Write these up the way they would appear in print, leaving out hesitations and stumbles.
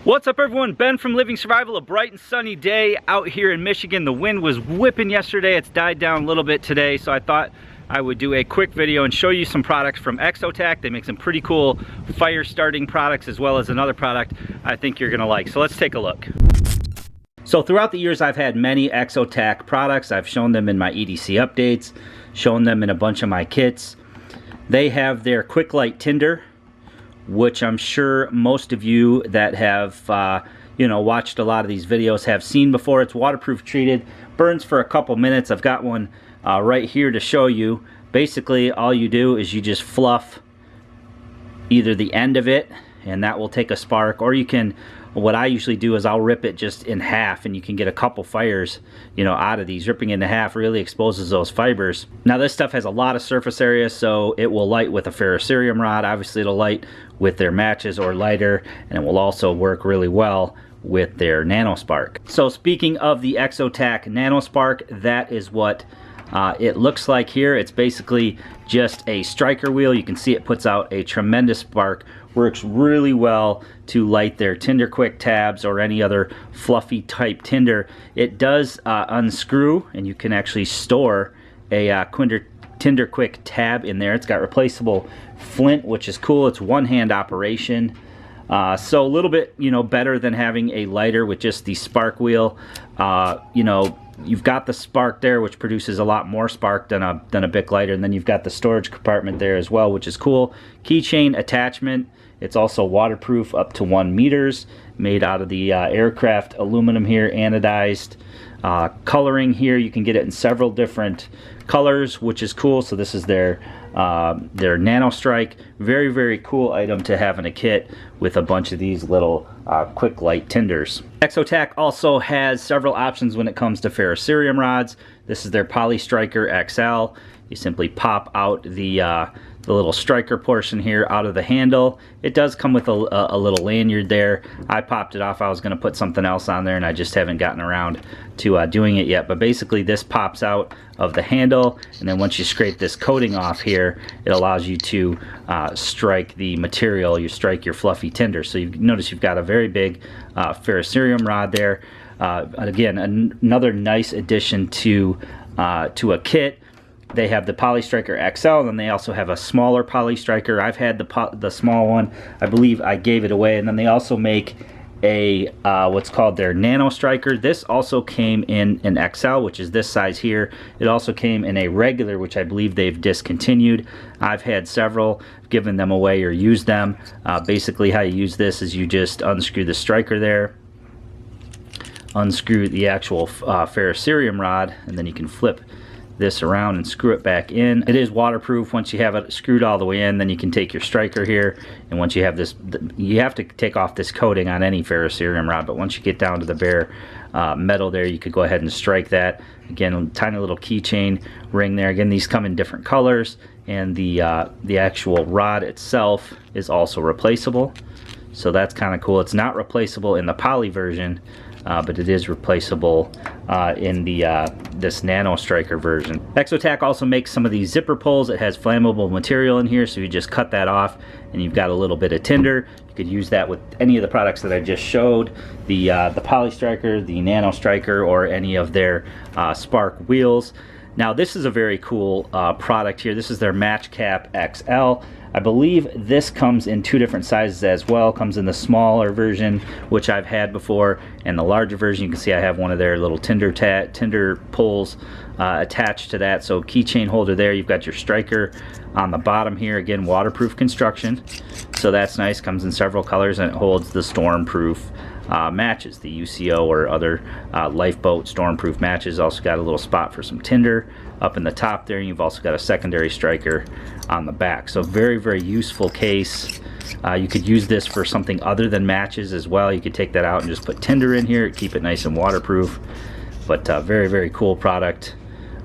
What's up everyone, Ben from Living Survival. A bright and sunny day out here in Michigan. The wind was whipping yesterday. It's died down a little bit today, so I thought I would do a quick video and show you some products from Exotac. They make some pretty cool fire starting products as well as another product I think you're gonna like. So let's take a look. So throughout the years I've had many Exotac products. I've shown them in my EDC updates, shown them in a bunch of my kits. They have their Quick Light Tinder, which I'm sure most of you that have watched a lot of these videos have seen before. It's waterproof treated, burns for a couple minutes. I've got one right here to show you. Basically all you do is you just fluff either the end of it and that will take a spark, or you can, what I usually do is I'll rip it just in half and you can get a couple fires out of these. Ripping it into half really exposes those fibers. Now this stuff has a lot of surface area, so it will light with a ferrocerium rod. Obviously it'll light with their matches or lighter, and it will also work really well with their Nano Spark. So speaking of the Exotac Nano Spark, that is what it looks like here. It's basically just a striker wheel. You can see it puts out a tremendous spark. Works really well to light their Tinder Quick tabs or any other fluffy type tinder. It does unscrew, and you can actually store a Tinder Quick tab in there. It's got replaceable flint, which is cool. It's one-hand operation. So a little bit better than having a lighter with just the spark wheel. You've got the spark there, which produces a lot more spark than a Bic lighter, and then you've got the storage compartment there as well, which is cool. Keychain attachment. It's also waterproof up to 1 meters, made out of the aircraft aluminum here, anodized. Coloring here, you can get it in several different colors, which is cool. So this is their Nano Strike. Very, very cool item to have in a kit with a bunch of these little quick light tinders. Exotac also has several options when it comes to ferrocerium rods. This is their Poly Striker XL. You simply pop out the little striker portion here out of the handle. It does come with a little lanyard there. I popped it off. I was going to put something else on there and I just haven't gotten around to doing it yet. But basically this pops out of the handle, and then once you scrape this coating off here, it allows you to strike the material. You strike your fluffy tinder. So you notice you've got a very big ferrocerium rod there. Again, another nice addition to a kit. They have the Poly Striker XL, and then they also have a smaller Poly Striker. I've had the small one. I believe I gave it away. And then they also make a what's called their Nano Striker. This also came in an XL, which is this size here. It also came in a regular, which I believe they've discontinued. I've had several, given them away or used them. Basically how you use this is you just unscrew the striker there, unscrew the actual ferrocerium rod, and then you can flip this around and screw it back in. It is waterproof. Once you have it screwed all the way in, then you can take your striker here, and once you have this, you have to take off this coating on any ferrocerium rod, but once you get down to the bare metal there, you could go ahead and strike that. Again, tiny little keychain ring there. Again, these come in different colors, and the actual rod itself is also replaceable, so that's kind of cool. It's not replaceable in the poly version, but it is replaceable in this Nano Striker version. Exotac also makes some of these zipper pulls. It has flammable material in here, so you just cut that off and you've got a little bit of tinder. You could use that with any of the products that I just showed, the Poly Striker, the Nano Striker, or any of their spark wheels. Now this is a very cool product here. This is their Match Cap XL. I believe this comes in 2 different sizes as well. Comes in the smaller version, which I've had before, and the larger version. You can see I have one of their little tinder pulls attached to that. So keychain holder there. You've got your striker on the bottom here. Again, waterproof construction, so that's nice. Comes in several colors, and it holds the stormproof matches, the UCO or other lifeboat stormproof matches. Also got a little spot for some tinder up in the top there, and you've also got a secondary striker on the back. So very, very useful case. You could use this for something other than matches as well. You could take that out and just put tinder in here, keep it nice and waterproof. But very, very cool product.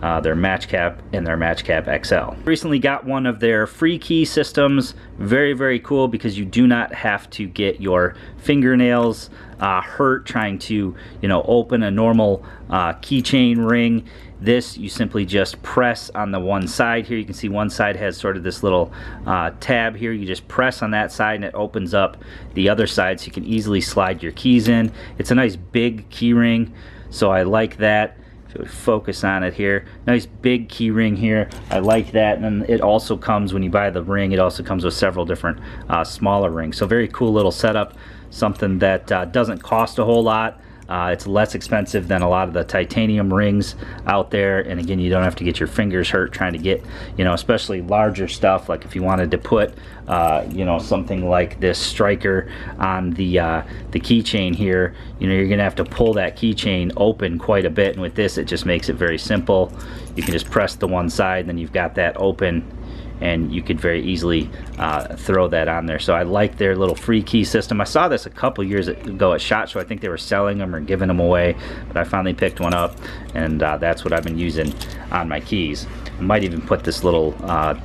their match cap and their match cap XL. Recently got one of their free key systems. Very, very cool because you do not have to get your fingernails hurt trying to, you know, open a normal keychain ring. This, you simply just press on the one side here. You can see one side has sort of this little tab here. You just press on that side and it opens up the other side so you can easily slide your keys in. It's a nice big key ring, so I like that. If we focus on it here, nice big key ring here. I like that. And then it also comes, when you buy the ring, it also comes with several different smaller rings. So very cool little setup, something that doesn't cost a whole lot. It's less expensive than a lot of the titanium rings out there, and again, you don't have to get your fingers hurt trying to get, you know, especially larger stuff. Like if you wanted to put, you know, something like this striker on the keychain here, you know, you're gonna have to pull that keychain open quite a bit, and with this, it just makes it very simple. You can just press the one side, and then you've got that open, and you could very easily throw that on there. So I like their little free key system. I saw this a couple years ago at SHOT Show. I think they were selling them or giving them away, but I finally picked one up, and that's what I've been using on my keys. I might even put this little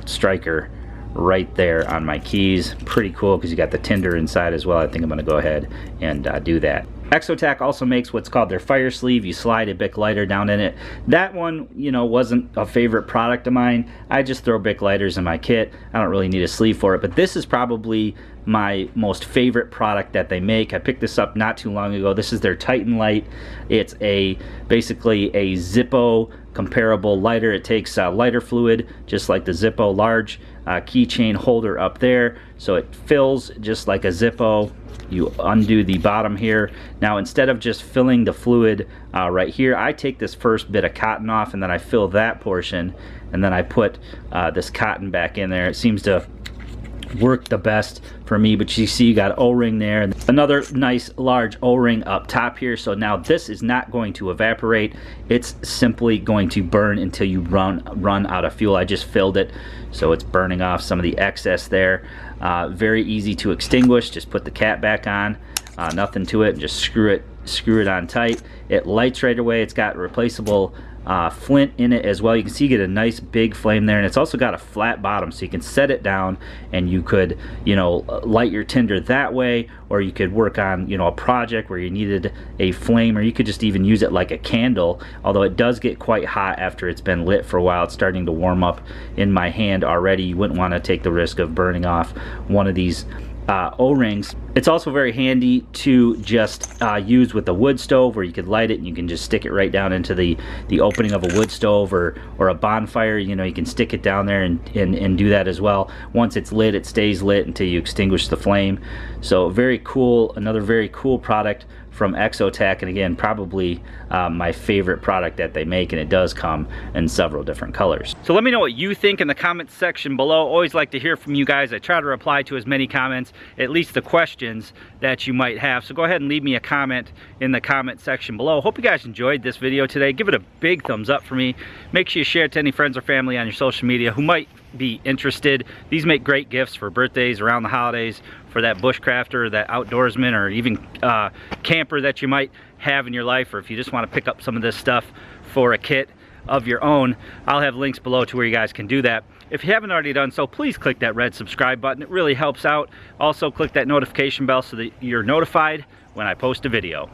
striker right there on my keys. Pretty cool because you got the Tinder inside as well. I think I'm gonna go ahead and do that. Exotac also makes what's called their fire sleeve. You slide a Bic lighter down in it. That one, you know, wasn't a favorite product of mine. I just throw Bic lighters in my kit. I don't really need a sleeve for it, but this is probably my most favorite product that they make. I picked this up not too long ago. This is their Titan Light. It's basically a Zippo comparable lighter. It takes lighter fluid, just like the Zippo large keychain holder up there. So it fills just like a Zippo. You undo the bottom here. Now, instead of just filling the fluid right here, I take this first bit of cotton off and then I fill that portion, and then I put this cotton back in there. It seems to work the best for me, but you see you got O-ring there and another nice large O-ring up top here. So now this is not going to evaporate. It's simply going to burn until you run out of fuel. I just filled it, so it's burning off some of the excess there. Very easy to extinguish. Just put the cap back on, nothing to it, just screw it on tight. It lights right away. It's got replaceable flint in it as well. You can see you get a nice big flame there, and it's also got a flat bottom, so you can set it down and you could, you know, light your Tinder that way, or you could work on, you know, a project where you needed a flame, or you could just even use it like a candle, although it does get quite hot after it's been lit for a while. It's starting to warm up in my hand already. You wouldn't want to take the risk of burning off one of these O-rings. It's also very handy to just use with a wood stove, where you could light it and you can just stick it right down into the opening of a wood stove or a bonfire. You know, you can stick it down there and do that as well. Once it's lit, it stays lit until you extinguish the flame. So very cool, another very cool product from Exotac, and again, probably my favorite product that they make, and it does come in several different colors. So let me know what you think in the comments section below. Always like to hear from you guys. I try to reply to as many comments, at least the questions that you might have. So go ahead and leave me a comment in the comment section below. Hope you guys enjoyed this video today. Give it a big thumbs up for me. Make sure you share it to any friends or family on your social media who might be interested. These make great gifts for birthdays, around the holidays, for that bushcrafter, that outdoorsman, or even camper that you might have in your life, or if you just want to pick up some of this stuff for a kit of your own. I'll have links below to where you guys can do that. If you haven't already done so, please click that red subscribe button. It really helps out. Also, click that notification bell so that you're notified when I post a video.